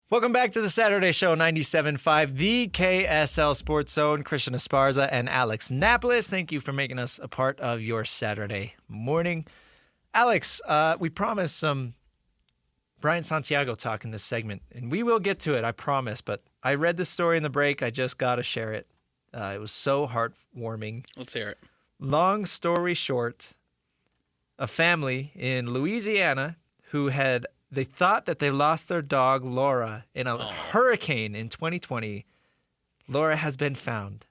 Welcome back to the Saturday Show, 97.5, the KSL Sports Zone. Christian Esparza and Alex Napoles, thank you for making us a part of your Saturday morning. Alex, we promised some Brian Santiago talk in this segment, and we will get to it, I promise. But I read this story in the break. I just got to share it. It was so heartwarming. Let's hear it. Long story short, a family in Louisiana who they thought that they lost their dog, Laura, in a hurricane in 2020. Laura has been found.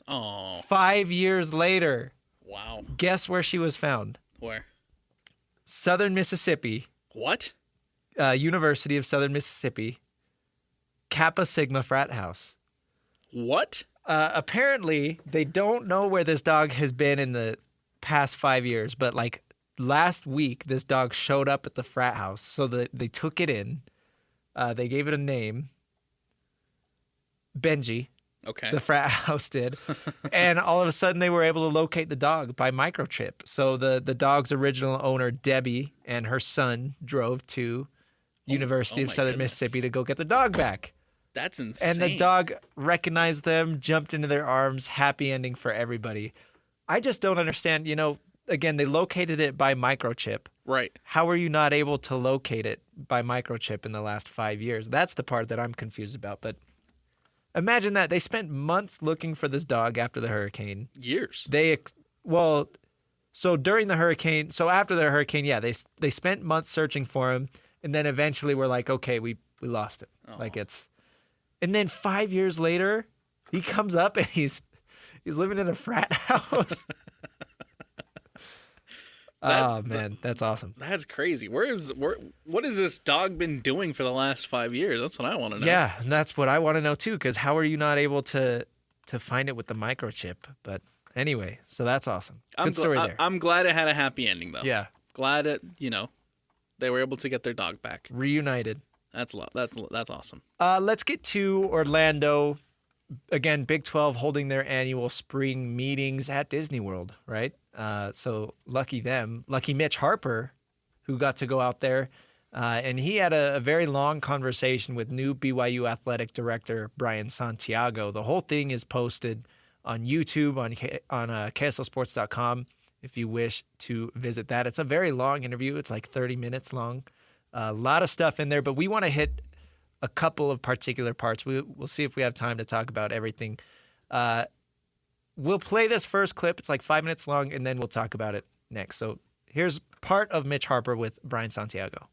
Oh. 5 years later. Wow. Guess where she was found? Where? Southern Mississippi. What? University of Southern Mississippi. Kappa Sigma frat house. What? Apparently, they don't know where this dog has been in the past 5 years, but like last week, this dog showed up at the frat house. So they took it in. They gave it a name. Benji. Okay. The frat house did. And all of a sudden, they were able to locate the dog by microchip. So the dog's original owner, Debbie, and her son drove to University of Southern Mississippi to go get the dog back. That's insane. And the dog recognized them, jumped into their arms. Happy ending for everybody. I just don't understand, again, they located it by microchip. Right. How are you not able to locate it by microchip in the last 5 years? That's the part that I'm confused about. But imagine that. They spent months looking for this dog after the hurricane. Years. So during the hurricane, so after the hurricane, yeah, they spent months searching for him. And then eventually we're like, okay, we lost it. And then 5 years later, he comes up and he's living in a frat house. Oh, man, that's awesome. That's crazy. What has this dog been doing for the last 5 years? That's what I want to know. Yeah, and that's what I want to know, too, because how are you not able to find it with the microchip? But anyway, so that's awesome. Good story there. I'm glad it had a happy ending, though. Yeah. Glad they were able to get their dog back. Reunited. That's awesome. Let's get to Orlando. Again, Big 12 holding their annual spring meetings at Disney World, right? So lucky them. Lucky Mitch Harper, who got to go out there. And he had a very long conversation with new BYU athletic director Brian Santiago. The whole thing is posted on YouTube, on KSLSports.com, if you wish to visit that. It's a very long interview. It's like 30 minutes long. A lot of stuff in there, but we want to hit a couple of particular parts. We'll see if we have time to talk about everything. We'll play this first clip. It's like 5 minutes long, and then we'll talk about it next. So here's part of Mitch Harper with Brian Santiago.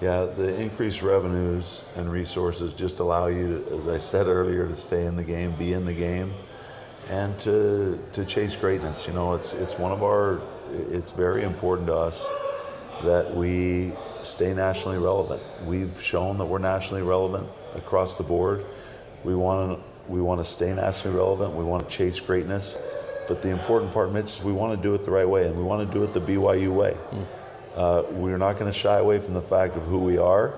Yeah, the increased revenues and resources just allow you to, as I said earlier, to stay in the game, be in the game, and to chase greatness. It's very important to us that we stay nationally relevant. We've shown that we're nationally relevant across the board. We want to stay nationally relevant. We want to chase greatness. But the important part, Mitch, is we want to do it the right way, and we want to do it the BYU way. We're not going to shy away from the fact of who we are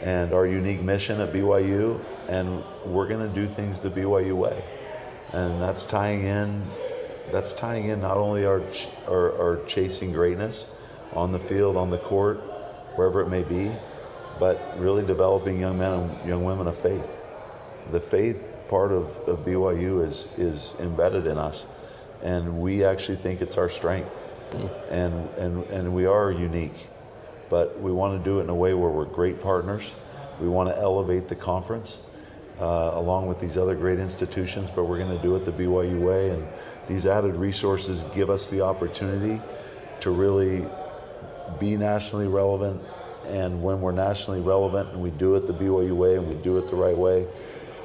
and our unique mission at BYU, and we're going to do things the BYU way. And that's tying in not only our chasing greatness on the field, on the court, wherever it may be, but really developing young men and young women of faith. The faith part of BYU is embedded in us, and we actually think it's our strength. And we are unique, but we want to do it in a way where we're great partners. We want to elevate the conference along with these other great institutions, but we're going to do it the BYU way, and these added resources give us the opportunity to really be nationally relevant. And when we're nationally relevant and we do it the BYU way and we do it the right way,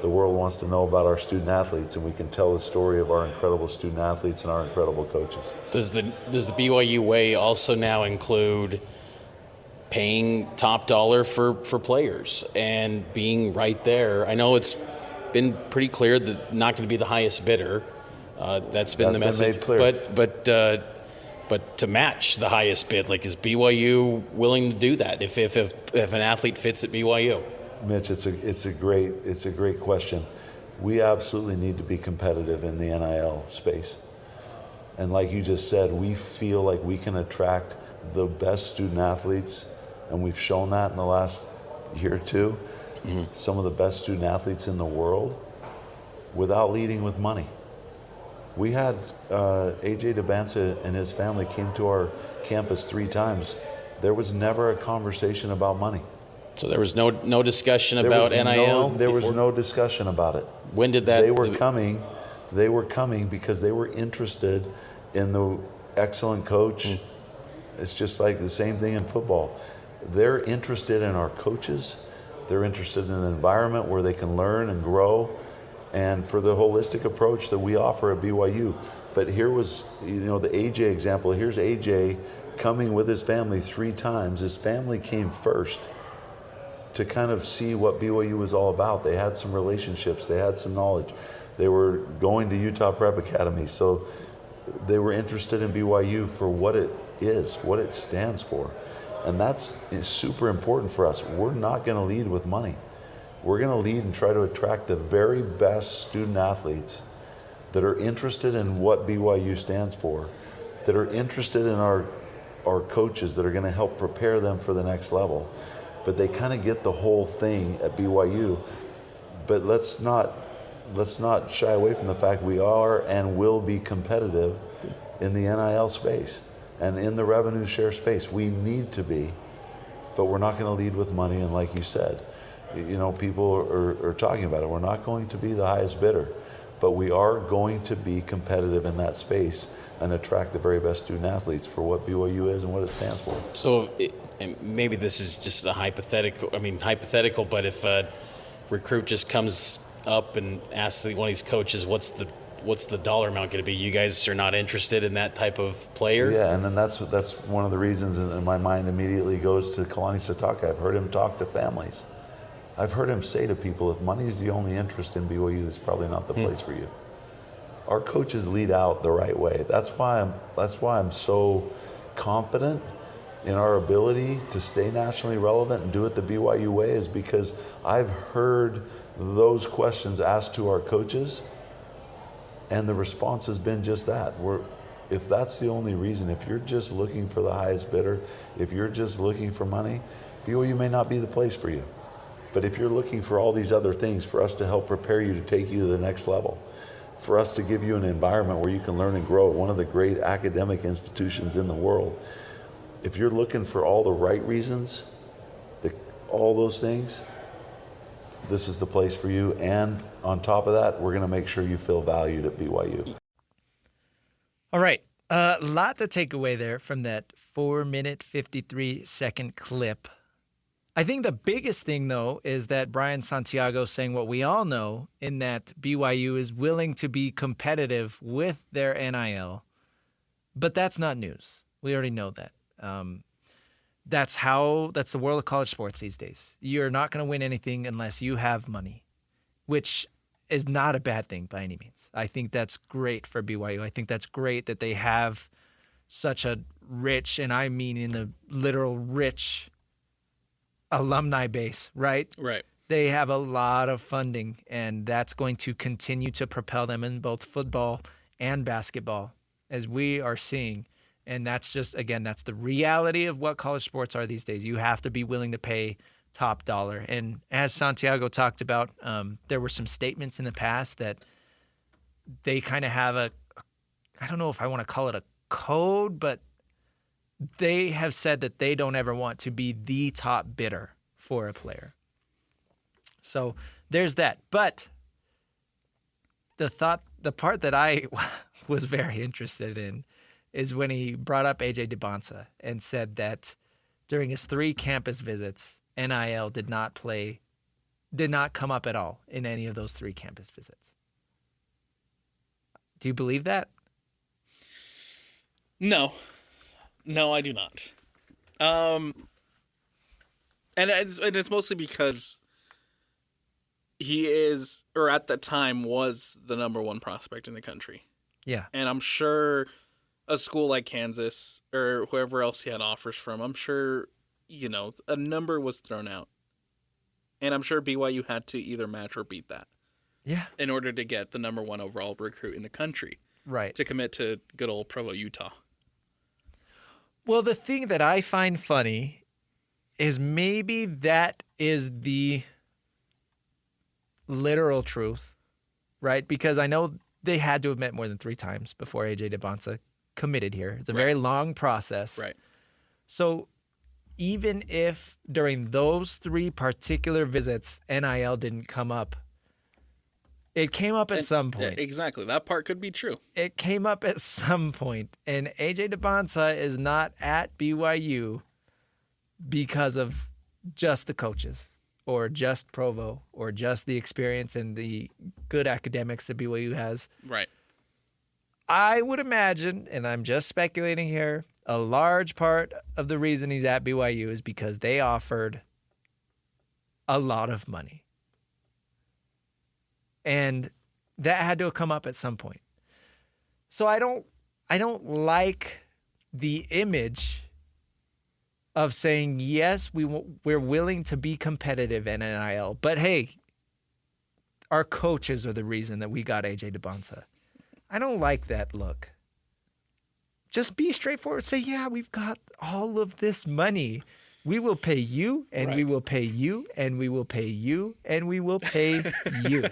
the world wants to know about our student athletes, and we can tell the story of our incredible student athletes and our incredible coaches. Does the BYU way also now include paying top dollar for players and being right there? I know it's been pretty clear that not going to be the highest bidder. That's been the message. Made clear. But to match the highest bid, like, is BYU willing to do that if an athlete fits at BYU? Mitch, it's a great question. We absolutely need to be competitive in the NIL space. And like you just said, we feel like we can attract the best student athletes, and we've shown that in the last year or two. some of the best student athletes in the world without leading with money. We had AJ DeBanza and his family came to our campus 3 times. There was never a conversation about money. So there was no discussion There about was NIL? there was before? no discussion about it. When did that? They were coming because they were interested in the excellent coach. It's just like the same thing in football. They're interested in our coaches. They're interested in an environment where they can learn and grow, and for the holistic approach that we offer at BYU. But here was, the AJ example. Here's AJ coming with his family 3 times. His family came first to kind of see what BYU was all about. They had some relationships. They had some knowledge. They were going to Utah Prep Academy. So they were interested in BYU for what it is, what it stands for. And that's super important for us. We're not going to lead with money. We're going to lead and try to attract the very best student athletes that are interested in what BYU stands for, that are interested in our coaches that are going to help prepare them for the next level. But they kind of get the whole thing at BYU. But let's not shy away from the fact we are and will be competitive in the NIL space and in the revenue share space. We need to be, but we're not going to lead with money. And like you said, people are talking about it. We're not going to be the highest bidder, but we are going to be competitive in that space and attract the very best student athletes for what BYU is and what it stands for. So and maybe this is just a hypothetical, but if a recruit just comes up and asks one of these coaches, what's the dollar amount going to be? You guys are not interested in that type of player? Yeah, and then that's one of the reasons in my mind immediately goes to Kalani Sitaka. I've heard him talk to families. I've heard him say to people, if money is the only interest in BYU, that's probably not the place for you. Our coaches lead out the right way. That's why I'm so confident in our ability to stay nationally relevant and do it the BYU way, is because I've heard those questions asked to our coaches, and the response has been just that. If that's the only reason, if you're just looking for the highest bidder, if you're just looking for money, BYU may not be the place for you. But if you're looking for all these other things, for us to help prepare you to take you to the next level, for us to give you an environment where you can learn and grow at one of the great academic institutions in the world, if you're looking for all the right reasons, all those things, this is the place for you. And on top of that, we're going to make sure you feel valued at BYU. All right. A lot to take away there from that 4-minute, 53-second clip. I think the biggest thing, though, is that Brian Santiago saying what we all know, in that BYU is willing to be competitive with their NIL. But that's not news. We already know that. That's the world of college sports these days. You're not going to win anything unless you have money, which is not a bad thing by any means. I think that's great for BYU. I think that's great that they have such a rich, and I mean in the literal rich, alumni base, right? Right. They have a lot of funding, and that's going to continue to propel them in both football and basketball, as we are seeing. And that's just, again, that's the reality of what college sports are these days. You have to be willing to pay top dollar. And as Santiago talked about, there were some statements in the past that they kind of have I don't know if I want to call it a code, but they have said that they don't ever want to be the top bidder for a player. So there's that. But the part that I was very interested in is when he brought up AJ DeBanza and said that during his 3 campus visits, NIL did not come up at all in any of those 3 campus visits. Do you believe that? No, I do not. And it's mostly because he is, or at the time was, the number 1 prospect in the country. Yeah. And I'm sure a school like Kansas or whoever else he had offers from, I'm sure, a number was thrown out. And I'm sure BYU had to either match or beat that. Yeah. In order to get the number 1 overall recruit in the country. Right. To commit to good old Provo, Utah. Well, the thing that I find funny is maybe that is the literal truth, right? Because I know they had to have met more than 3 times before AJ DeBonsa committed here. It's a very long process. Right. So even if during those 3 particular visits, NIL didn't come up, it came up at some point. Exactly. That part could be true. It came up at some point, and AJ DeBonsa is not at BYU because of just the coaches or just Provo or just the experience and the good academics that BYU has. Right. I would imagine, and I'm just speculating here, a large part of the reason he's at BYU is because they offered a lot of money. And that had to come up at some point. So I don't like the image of saying, yes, we're willing to be competitive in NIL, but hey, our coaches are the reason that we got AJ DeBonsa. I don't like that look. Just be straightforward. Say, yeah, we've got all of this money. We will pay you, and we will pay you, and we will pay you, and we will pay you.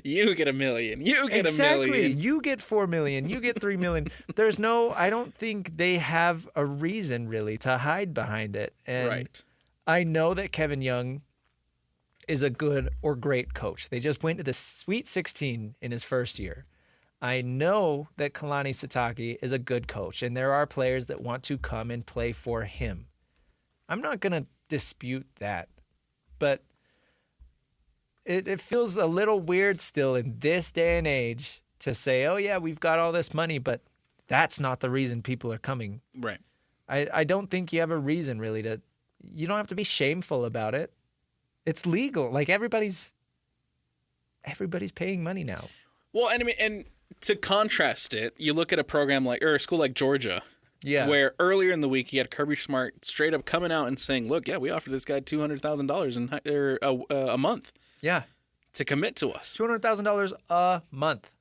You get $1 million. You get exactly. $1 million. You get $4 million. You get $3 million. I don't think they have a reason really to hide behind it. And Right. I know that Kevin Young is a good or great coach. They just went to the Sweet 16 in his first year. I know that Kalani Sitake is a good coach, and there are players that want to come and play for him. I'm not going to dispute that, but it feels a little weird still in this day and age to say, oh, yeah, we've got all this money, but that's not the reason people are coming. Right. I don't think you have a reason really you don't have to be shameful about it. It's legal. Like everybody's paying money now. Well, and I mean, and to contrast it, you look at a program or a school like Georgia. Yeah. Where earlier in the week you had Kirby Smart straight up coming out and saying, "Look, yeah, we offered this guy $200,000 a month, Yeah. to commit to us." $200,000 a month.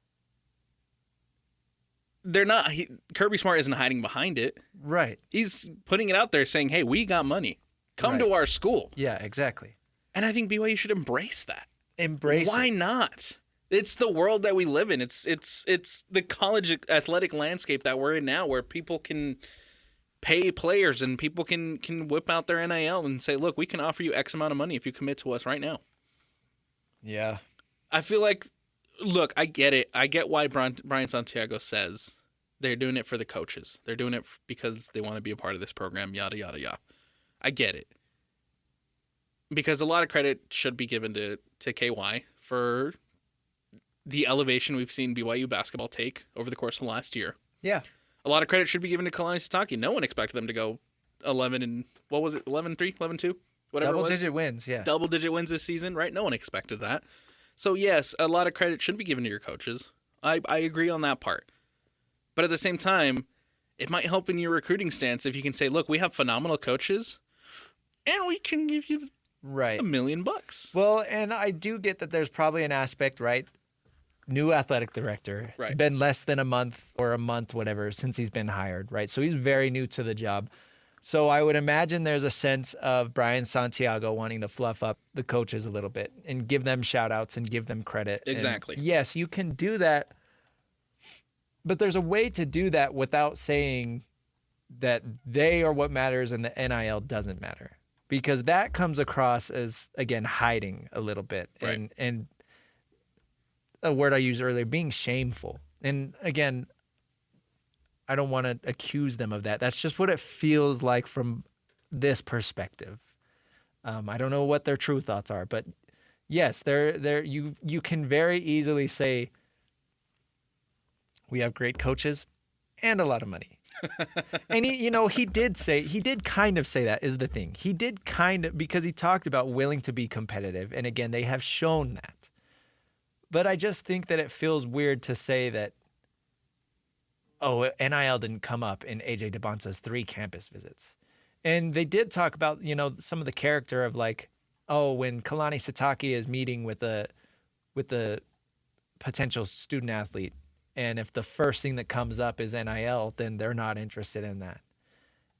They're not. Kirby Smart isn't hiding behind it. Right. He's putting it out there, saying, "Hey, we got money. Come Right. to our school." Yeah, exactly. And I think BYU should embrace that. Embrace Why it. not? It's the world that we live in. It's the college athletic landscape that we're in now, where people can pay players and people can whip out their NIL and say, "Look, we can offer you X amount of money if you commit to us right now." Yeah. I feel like, look, I get it. I get why Brian Santiago says they're doing it for the coaches. They're doing it because they want to be a part of this program, yada, yada, yada. I get it. Because a lot of credit should be given to KY for the elevation we've seen BYU basketball take over the course of the last year. Yeah. A lot of credit should be given to Kalani Sitake. No one expected them to go 11 and, what was it, 11-3, 11-2? Whatever it was. Double-digit wins, yeah. Double-digit wins this season, right? No one expected that. So, yes, a lot of credit should be given to your coaches. I agree on that part. But at the same time, it might help in your recruiting stance if you can say, look, we have phenomenal coaches, and we can give you Right. $1 million. Well, and I do get that there's probably an aspect, right? New athletic director. Right. It's been less than a month, whatever, since he's been hired, right? So he's very new to the job. So I would imagine there's a sense of Brian Santiago wanting to fluff up the coaches a little bit and give them shout outs and give them credit. Exactly. And yes, you can do that, but there's a way to do that without saying that they are what matters and the NIL doesn't matter. Because that comes across as, again, hiding a little bit. Right. And a word I used earlier, being shameful. And again, I don't want to accuse them of that. That's just what it feels like from this perspective. I don't know what their true thoughts are, but yes, you can very easily say we have great coaches and a lot of money. And he did kind of say that is the thing. He did kind of, because he talked about willing to be competitive. And again, they have shown that. But I just think that it feels weird to say that, oh, NIL didn't come up in AJ DeBonsa's 3 campus visits. And they did talk about, some of the character of like, oh, when Kalani Sitake is meeting with a potential student athlete, and if the first thing that comes up is NIL, then they're not interested in that.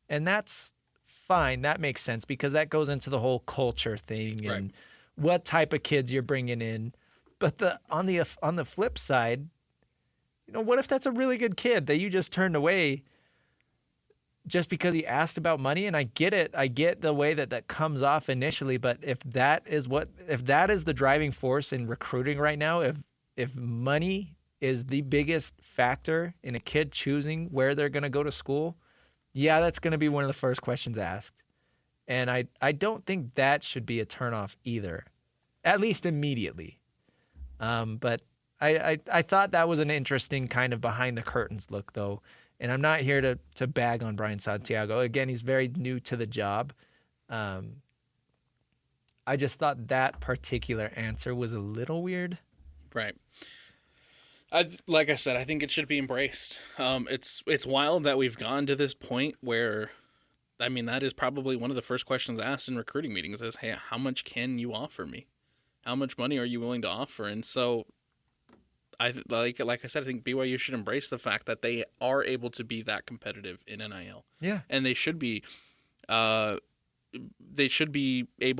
And that's fine. That makes sense because that goes into the whole culture thing and what type of kids you're bringing in. But on the flip side, what if that's a really good kid that you just turned away just because he asked about money? And I get it. I get the way that comes off initially, but if that is the driving force in recruiting right now, if money is the biggest factor in a kid choosing where they're going to go to school, yeah, that's going to be one of the first questions asked. And I don't think that should be a turnoff either, at least immediately. But I thought that was an interesting kind of behind the curtains look, though. And I'm not here to bag on Brian Santiago. Again, he's very new to the job. I just thought that particular answer was a little weird. Right. Like I said, I think it should be embraced. It's wild that we've gone to this point where, I mean, that is probably one of the first questions asked in recruiting meetings is, hey, how much can you offer me? How much money are you willing to offer? And so, like I said, I think BYU should embrace the fact that they are able to be that competitive in NIL. Yeah. And they should be able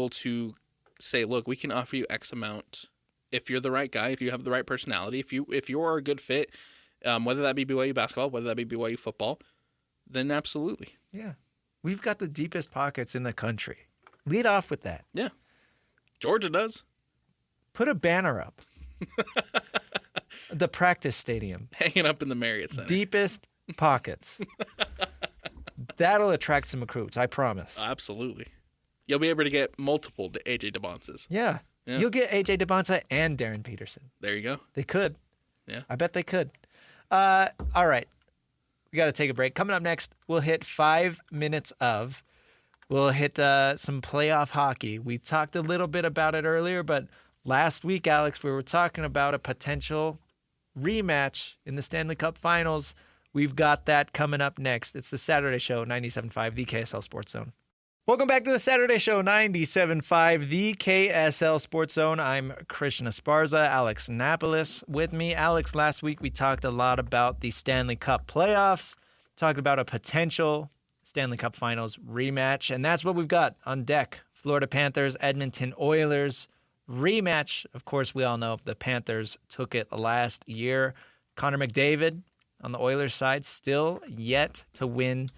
to say, look, we can offer you X amount if you're the right guy, if you have the right personality, if you are a good fit, whether that be BYU basketball, whether that be BYU football, then absolutely. Yeah. We've got the deepest pockets in the country. Lead off with that. Yeah. Georgia does. Put a banner up. The practice stadium. Hanging up in the Marriott Center. Deepest pockets. That'll attract some recruits, I promise. Absolutely. You'll be able to get multiple AJ DeBonces. Yeah. You'll get AJ DeBonsa and Darren Peterson. There you go. They could. Yeah. I bet they could. All right. We got to take a break. Coming up next, we'll hit 5 minutes of. We'll hit some playoff hockey. We talked a little bit about it earlier, but last week, Alex, we were talking about a potential rematch in the Stanley Cup Finals. We've got that coming up next. It's the Saturday Show, 97.5, the KSL Sports Zone. Welcome back to the Saturday Show, 97.5, the KSL Sports Zone. I'm Christian Esparza, Alex Napoles with me. Alex, last week we talked a lot about the Stanley Cup playoffs, talked about a potential Stanley Cup Finals rematch, and that's what we've got on deck. Florida Panthers, Edmonton Oilers rematch. Of course, we all know the Panthers took it last year. Connor McDavid on the Oilers side still yet to win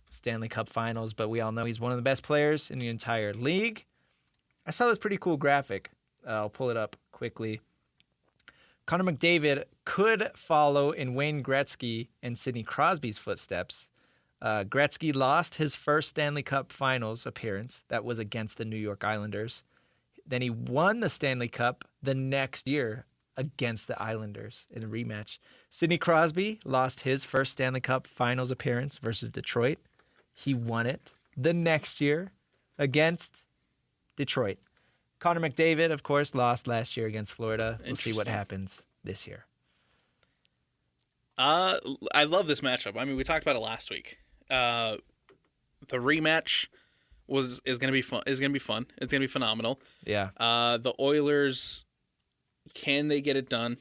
Stanley Cup Finals, but we all know he's one of the best players in the entire league. I saw this pretty cool graphic. I'll pull it up quickly. Connor McDavid could follow in Wayne Gretzky and Sidney Crosby's footsteps. Gretzky lost his first Stanley Cup Finals appearance. That was against the New York Islanders. Then he won the Stanley Cup the next year against the Islanders in a rematch. Sidney Crosby lost his first Stanley Cup Finals appearance versus Detroit. He won it the next year against Detroit. Connor McDavid, of course, lost last year against Florida. We'll see what happens this year. I love this matchup. I mean, we talked about it last week. The rematch is going to be fun. It's going to be phenomenal. Yeah. The Oilers, can they get it done?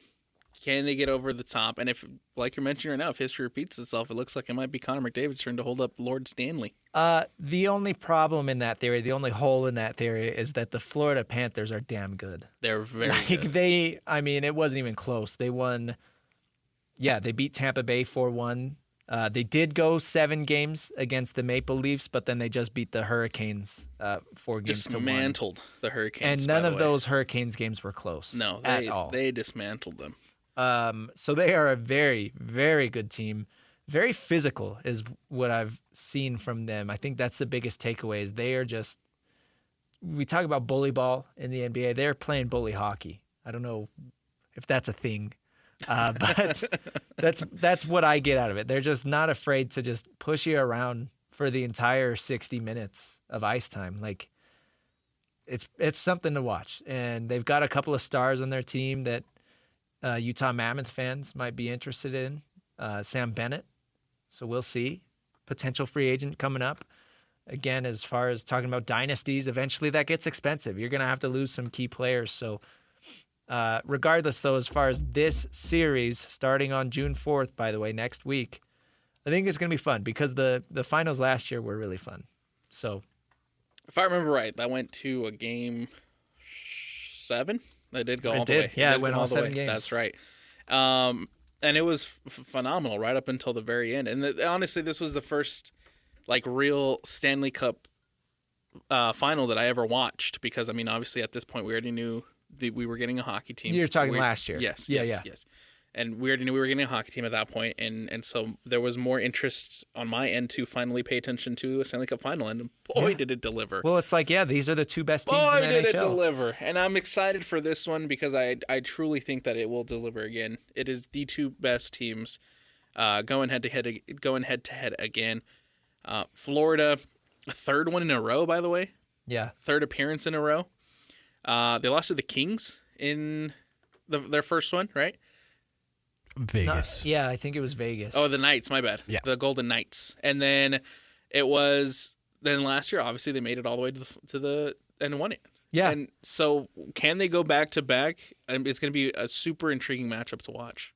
Can they get over the top? And if, like you're mentioning right now, if history repeats itself, it looks like it might be Connor McDavid's turn to hold up Lord Stanley. The only problem in that theory, the only hole in that theory is that the Florida Panthers are damn good. They're very good. It wasn't even close. They won, they beat Tampa Bay 4-1. They did go 7 games against the Maple Leafs, but then they just beat the Hurricanes 4 games to 1. Dismantled the Hurricanes. And none of those Hurricanes games were close. No, at all. They dismantled them. So they are a very, very good team. Very physical is what I've seen from them. I think that's the biggest takeaway is they are just, we talk about bully ball in the NBA. They're playing bully hockey. I don't know if that's a thing, but that's what I get out of it. They're just not afraid to just push you around for the entire 60 minutes of ice time. Like it's something to watch. And they've got a couple of stars on their team that Utah Mammoth fans might be interested in. Sam Bennett. So we'll see. Potential free agent coming up. Again, as far as talking about dynasties, eventually that gets expensive. You're going to have to lose some key players. So regardless, though, as far as this series, starting on June 4th, by the way, next week, I think it's going to be fun because the finals last year were really fun. So, if I remember right, that went to a game 7. They did go It all the did. way. Yeah, They it went go all the 7 way. games. That's right. And it was phenomenal right up until the very end. And honestly, this was the first like real Stanley Cup final that I ever watched because, I mean, obviously at this point we already knew we were getting a hockey team. You're talking last year. Yes, Yeah, yes. And we already knew we were getting a hockey team at that point, and so there was more interest on my end to finally pay attention to a Stanley Cup final, and boy, did it deliver. Well, it's like, these are the 2 best teams Boy, in the did NHL. it deliver. And I'm excited for this one because I truly think that it will deliver again. It is the 2 best teams going head to head again. Florida, a 3rd one in a row, by the way. Yeah. 3rd appearance in a row. They lost to the Kings in their first one, right? Vegas. Yeah, I think it was Vegas. Oh, the Knights, my bad. Yeah. The Golden Knights. And then it was last year, obviously, they made it all the way to the and won it. Yeah. And so can they go back to back? It's going to be a super intriguing matchup to watch.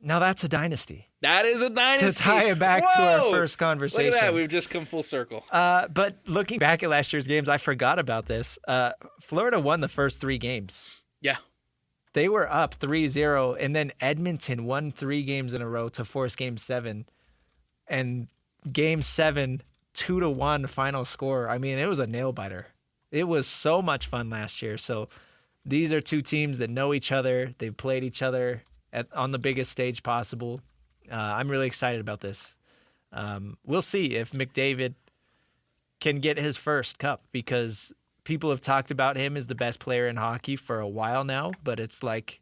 Now that's a dynasty. That is a dynasty. To tie it back to our Whoa! first conversation. Look at that. We've just come full circle. But looking back at last year's games, I forgot about this. Florida won the first 3 games. Yeah. They were up 3-0, and then Edmonton won 3 games in a row to force Game 7. And Game 7, 2-1 final score. I mean, it was a nail-biter. It was so much fun last year. So these are 2 teams that know each other. They've played each other on the biggest stage possible. I'm really excited about this. We'll see if McDavid can get his first cup because people have talked about him as the best player in hockey for a while now, but it's like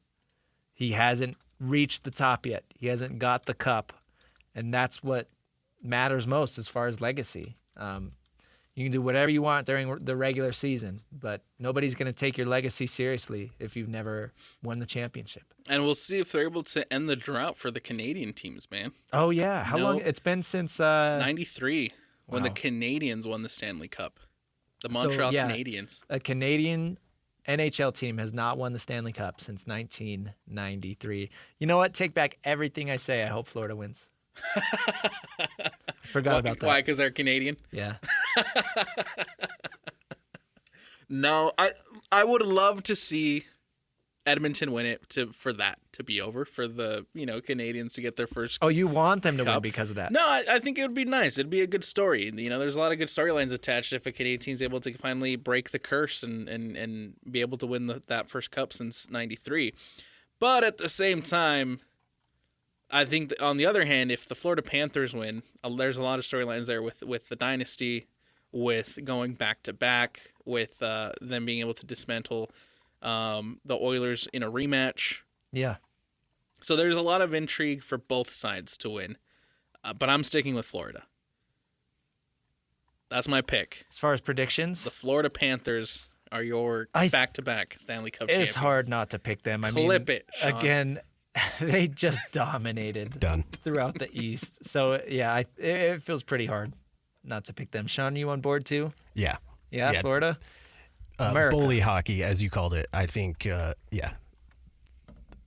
he hasn't reached the top yet. He hasn't got the cup, and that's what matters most as far as legacy. You can do whatever you want during the regular season, but nobody's going to take your legacy seriously if you've never won the championship. And we'll see if they're able to end the drought for the Canadian teams, man. Oh, yeah. How long? It's been since 93 when the Wow. Canadians won the Stanley Cup. The Montreal Canadiens. A Canadian NHL team has not won the Stanley Cup since 1993. You know what? Take back everything I say. I hope Florida wins. Forgot about that. Why? Because they're Canadian? Yeah. No, I would love to see Edmonton win it for that to be over, for the Canadians to get their first. Oh, you want them to win Cup. because of that? No, I think it would be nice. It'd be a good story. There's a lot of good storylines attached if a Canadian team's able to finally break the curse and be able to win that first cup since '93. But at the same time, I think on the other hand, if the Florida Panthers win, there's a lot of storylines there with the dynasty, with going back to back, with them being able to dismantle the Oilers in a rematch. Yeah. So there's a lot of intrigue for both sides to win, but I'm sticking with Florida. That's my pick. As far as predictions, The Florida Panthers are your back-to-back Stanley Cup champions. it's hard not to pick them. Clip it, Sean. Again, they just dominated Done. throughout the East. So, yeah, it feels pretty hard not to pick them. Sean, you on board too? Yeah. Yeah. Florida? America. Bully hockey, as you called it. I think,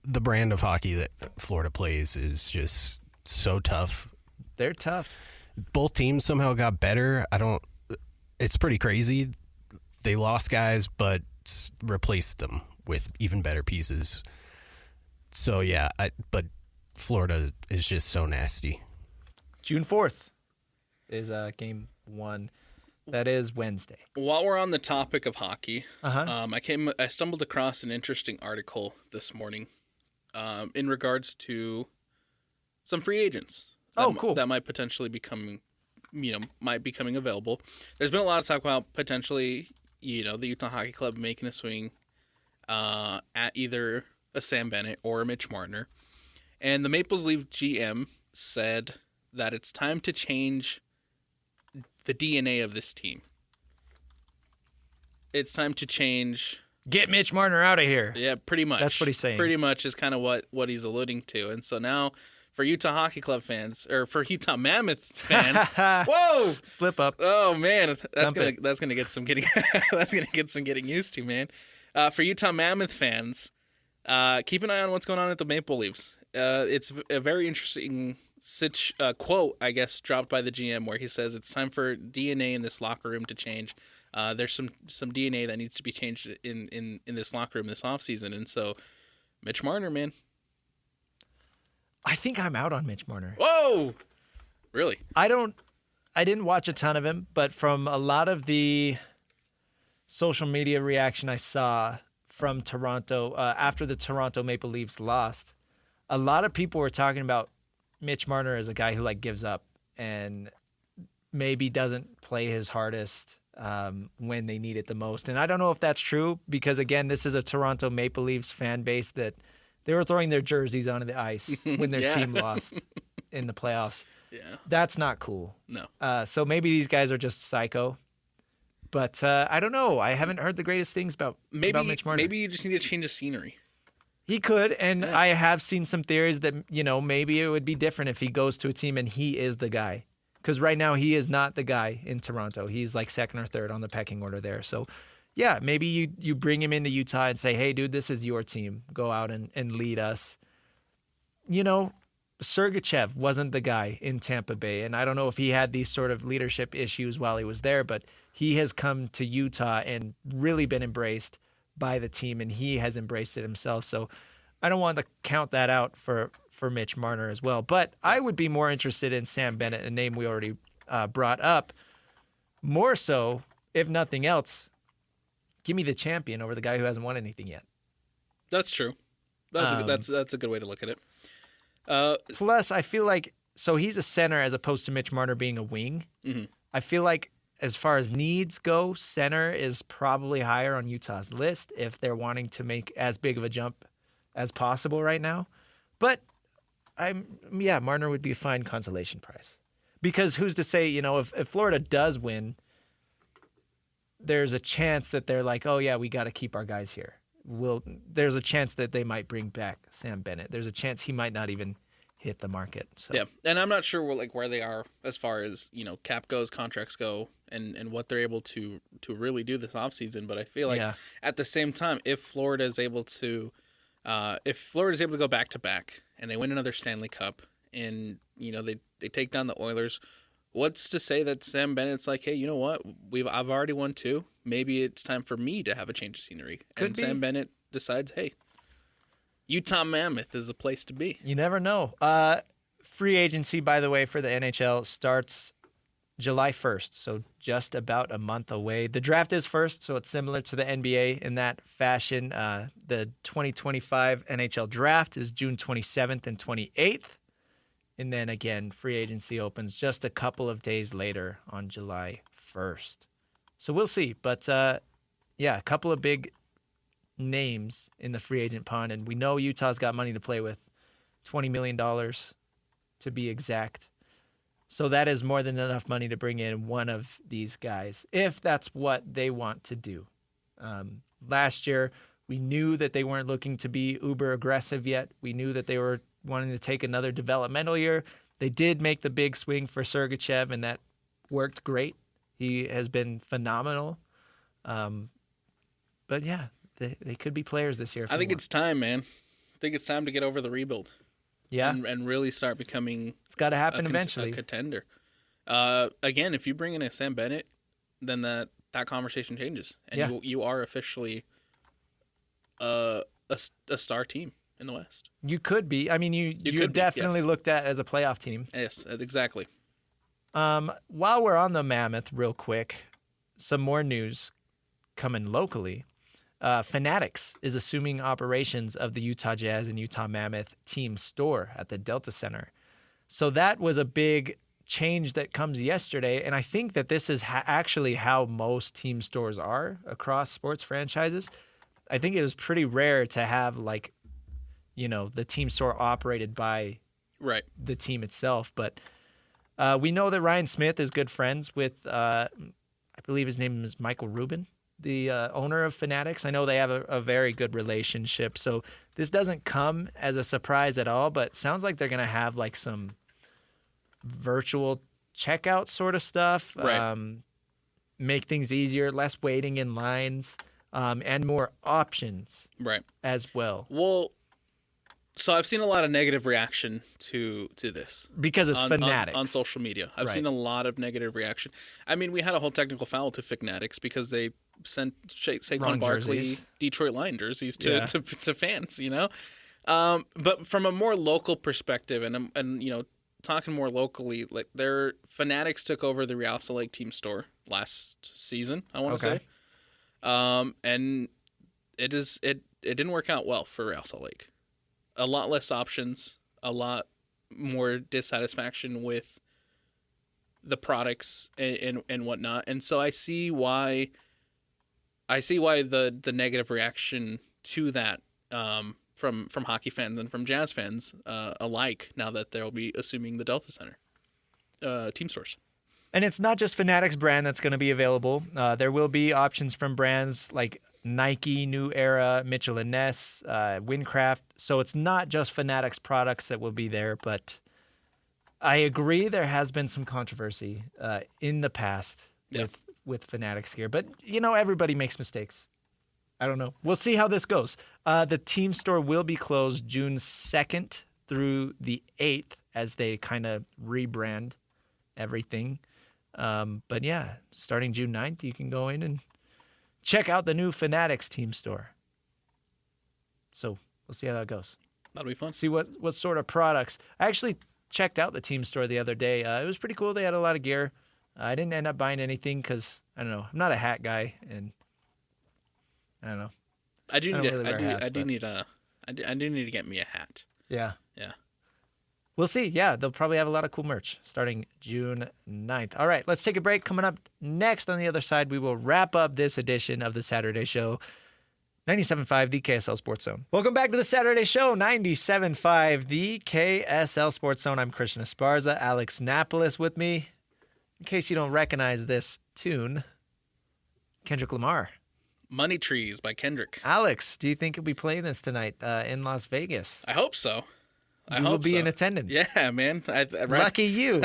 the brand of hockey that Florida plays is just so tough. They're tough. Both teams somehow got better. It's pretty crazy. They lost guys, but replaced them with even better pieces. So, yeah, but Florida is just so nasty. June 4th is game 1. That is Wednesday. While we're on the topic of hockey, Uh-huh. I stumbled across an interesting article this morning in regards to some free agents. Cool. That might potentially be coming available. There's been a lot of talk about potentially, the Utah Hockey Club making a swing at either a Sam Bennett or a Mitch Marner. And the Maple Leaf GM said that it's time to change the DNA of this team. It's time to change. Get Mitch Marner out of here. Yeah, pretty much. That's what he's saying. Pretty much is kind of what he's alluding to. And so now for Utah Hockey Club fans, or for Utah Mammoth fans, whoa! Slip up. Oh man, that's Dump gonna get some getting getting used to, man. For Utah Mammoth fans, keep an eye on what's going on at the Maple Leafs. It's a very interesting quote, I guess, dropped by the GM where he says it's time for DNA in this locker room to change. There's some DNA that needs to be changed in this locker room this offseason. And so, Mitch Marner, man. I think I'm out on Mitch Marner. Whoa! Really? I didn't watch a ton of him, but from a lot of the social media reaction I saw from Toronto after the Toronto Maple Leafs lost, a lot of people were talking about Mitch Marner as a guy who gives up and maybe doesn't play his hardest when they need it the most. And I don't know if that's true because, again, this is a Toronto Maple Leafs fan base that they were throwing their jerseys onto the ice when their team lost in the playoffs. Yeah. That's not cool. No. So maybe these guys are just psycho. But I don't know. I haven't heard the greatest things about Mitch Marner. Maybe you just need to change the scenery. He could, and I have seen some theories that, maybe it would be different if he goes to a team and he is the guy. Because right now he is not the guy in Toronto. He's second or third on the pecking order there. So, yeah, maybe you bring him into Utah and say, hey, dude, this is your team. Go out and lead us. Sergachev wasn't the guy in Tampa Bay, and I don't know if he had these sort of leadership issues while he was there, but he has come to Utah and really been embraced by the team, and he has embraced it himself. So I don't want to count that out for Mitch Marner as well. But I would be more interested in Sam Bennett, a name we already brought up. More so, if nothing else, give me the champion over the guy who hasn't won anything yet. That's true. That's a good way to look at it. Plus, I feel so he's a center as opposed to Mitch Marner being a wing. Mm-hmm. I feel as far as needs go, center is probably higher on Utah's list if they're wanting to make as big of a jump as possible right now. But Marner would be a fine consolation prize. Because who's to say, if Florida does win, there's a chance that they're oh yeah, we got to keep our guys here. There's a chance that they might bring back Sam Bennett. There's a chance he might not even hit the market. So. Yeah, and I'm not sure where they are as far as cap goes, contracts go, and what they're able to really do this offseason. But I feel at the same time, if Florida is able to go back to back and they win another Stanley Cup and they take down the Oilers, what's to say that Sam Bennett's hey, you know what? I've already won 2. Maybe it's time for me to have a change of scenery. And Sam Bennett decides, hey, Utah Mammoth is the place to be. You never know. Free agency, by the way, for the NHL starts July 1st, so just about a month away. The draft is first, so it's similar to the NBA in that fashion. The 2025 NHL draft is June 27th and 28th. And then, again, free agency opens just a couple of days later on July 1st. So we'll see. But, a couple of big names in the free agent pond. And we know Utah's got money to play with, $20 million to be exact. So that is more than enough money to bring in one of these guys, if that's what they want to do. Last year, we knew that they weren't looking to be uber aggressive yet. We knew that they were wanting to take another developmental year. They did make the big swing for Sergachev, and that worked great. He has been phenomenal. But yeah, they could be players this year. I think it's time, man. I think it's time to get over the rebuild. Yeah. And really start becoming... It's got to happen eventually. A contender. Again, if you bring in a Sam Bennett, then that conversation changes. And you are officially a star team in the West. You could be. I mean, you're definitely looked at as a playoff team. Yes, exactly. While we're on the Mammoth, real quick, some more news coming locally. Fanatics is assuming operations of the Utah Jazz and Utah Mammoth team store at the Delta Center. So that was a big change that comes yesterday, and I think that this is actually how most team stores are across sports franchises. I think it was pretty rare to have the team store operated by the team itself. But we know that Ryan Smith is good friends with, I believe his name is Michael Rubin, the owner of Fanatics. I know they have a very good relationship. So this doesn't come as a surprise at all, but it sounds like they're going to have some virtual checkout sort of stuff. Right. Make things easier, less waiting in lines, and more options right. as well. Well, So I've seen a lot of negative reaction to this Because it's on Fanatics. on social media. I've Right. seen a lot of negative reaction. I mean, we had a whole technical foul to Fanatics because they sent Saquon Wrong Barkley jerseys. Detroit Lion jerseys to, Yeah. to fans, you know. But from a more local perspective, and you know, talking more locally, like their Fanatics took over the Real Salt Lake team store last season, I want to Okay. say, and it didn't work out well for Real Salt Lake. A lot less options, a lot more dissatisfaction with the products and whatnot, and so I see why the negative reaction to that from hockey fans and from Jazz fans alike. Now that they'll be assuming the Delta Center team stores. And it's not just Fanatics brand that's going to be available. There will be options from brands like Nike, New Era, Mitchell & Ness, Windcraft. So it's not just Fanatics products that will be there, but I agree there has been some controversy in the past with Fanatics gear. But, you know, everybody makes mistakes. I don't know. We'll see how this goes. The team store will be closed June 2nd through the 8th as they kind of rebrand everything. But yeah, starting June 9th, you can go in and check out the new Fanatics team store. So we'll see how that goes. That'll be fun. See what sort of products. I actually checked out the team store the other day. It was pretty cool. They had a lot of gear. I didn't end up buying anything because, I don't know, I'm not a hat guy, and I don't know. I do don't need really wear hats, I do but- need to get me a hat. Yeah. Yeah. We'll see. Yeah, they'll probably have a lot of cool merch starting June 9th. All right, let's take a break. Coming up next on the other side, we will wrap up this edition of the Saturday Show. 97.5, the KSL Sports Zone. Welcome back to the Saturday Show, 97.5, the KSL Sports Zone. I'm Christian Esparza, Alex Napoles with me. In case you don't recognize this tune, Kendrick Lamar. Money Trees by Kendrick. Alex, do you think he'll be playing this tonight in Las Vegas? I hope so. You will be in attendance. Yeah, man. Lucky you.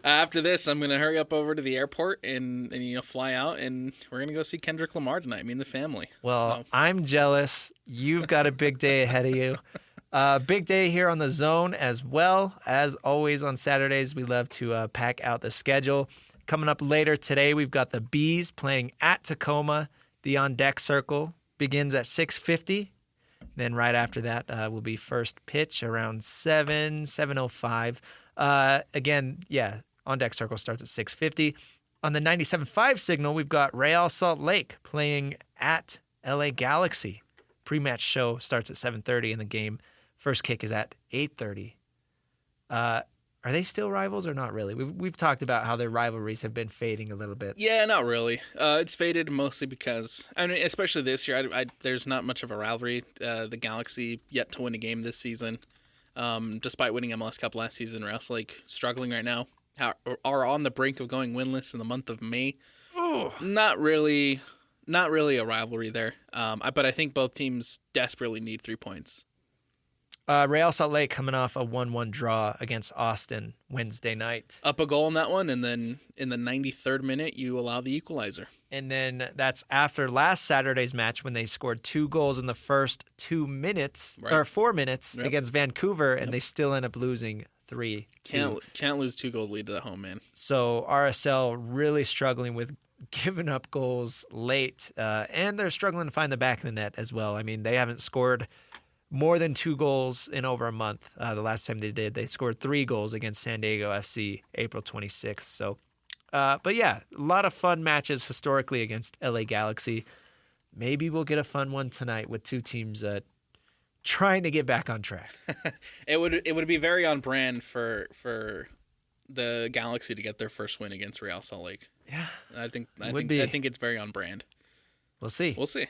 After this, I'm gonna hurry up over to the airport and you know fly out, and we're gonna go see Kendrick Lamar tonight. Me and the family. Well, So, I'm jealous. You've got a big day ahead of you. Big day here on the Zone as well. As always on Saturdays, we love to pack out the schedule. Coming up later today, we've got the Bees playing at Tacoma. The On Deck Circle begins at 6:50. Then right after that will be first pitch around 7:05. Again, yeah, On Deck Circle starts at 6:50. On the 97.5 signal, we've got Real Salt Lake playing at LA Galaxy. Pre-match show starts at 7:30 and the game first kick is at 8:30. Are they still rivals or not really? We've talked about how their rivalries have been fading a little bit. yeah, not really. It's faded mostly because I mean, especially this year, there's not much of a rivalry. The Galaxy yet to win a game this season, despite winning MLS Cup last season. Real Salt Lake struggling right now. Are on the brink of going winless in the month of May. Oh. Not really a rivalry there. But I think both teams desperately need 3 points. Real Salt Lake coming off a 1-1 draw against Austin Wednesday night. Up a goal in that one, and then in the 93rd minute, you allow the equalizer. And then that's after last Saturday's match when they scored 2 goals in the first 2 minutes, Right. or 4 minutes Yep. against Vancouver, and they still end up losing 3-2. Can't lose 2 goals lead to that home, man. So RSL really struggling with giving up goals late, and they're struggling to find the back of the net as well. I mean, they haven't scored more than 2 goals in over a month. The last time they did, they scored 3 goals against San Diego FC April 26th. So, but yeah, a lot of fun matches historically against LA Galaxy. Maybe we'll get a fun one tonight with 2 teams trying to get back on track. It would be very on brand for the Galaxy to get their first win against Real Salt Lake. Yeah, I think be. I think it's very on brand. we'll see. We'll see.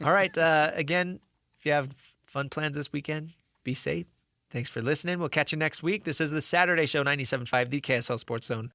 All right. Again, if you have fun plans this weekend, be safe. Thanks for listening. We'll catch you next week. This is the Saturday Show, 97.5, the KSL Sports Zone.